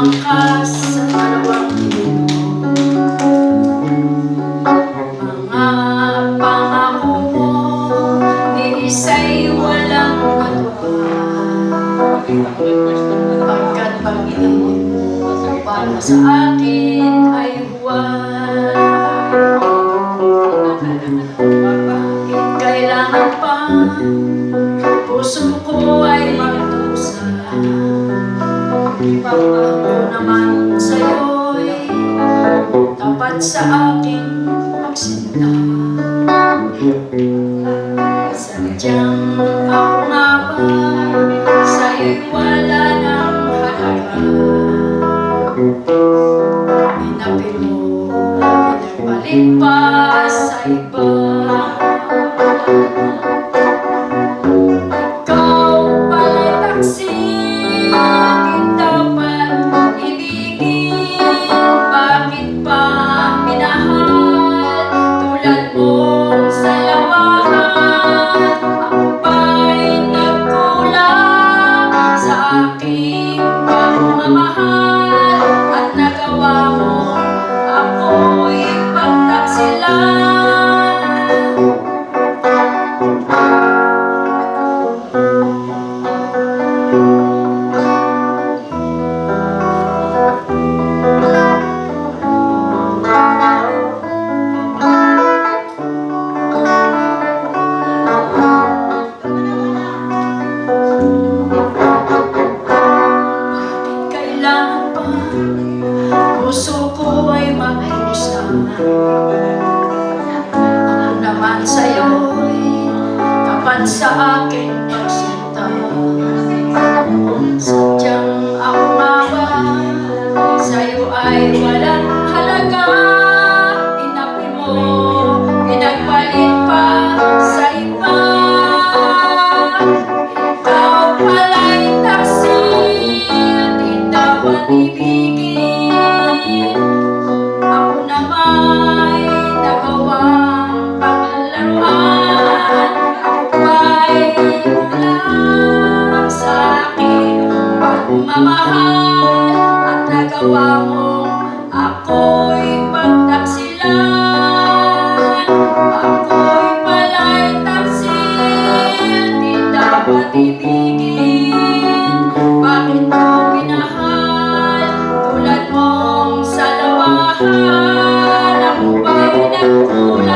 angkas sa dalawang mga pangako mo, di isa'y walang katuwang. Pagkat pag-ibig para sa akin ay huwag. Bakit kailangan pa puso ko ay magdusa? Ako naman sa'yo'y tapat sa aking magsinta. Sadyang ako nga ba sa'yo'y wala ng halaga? Hinapin mo, pinagbalik pa sa iba. Ikaw pala'y taksi, di dapat ibigin. Bakit pa minahal tulad mong salawahan? Ako ba'y nagkulang sa aking pagmamahal? At nagawa mo ako'y pagtaksilan. Puso ko ay magdusa. Ako naman sa'yo'y tapat sa aking pagsinta. Sadyang ako nga ba sa'yo ay walang halaga? Inapin mo, pinagpalit pa sa iba. Ikaw pala'y taksi, di dapat ibigin. Ako nama'y nagawang paglaruan. Ako ba'y kulang sa aking pagmamahal? At nagawa mong ako'y pagtaksilan. Ako'y pala'y taksil, di dapat ibigin. Bakit mo minahal tulad mong salawahan? Ako ba'y nagkulang?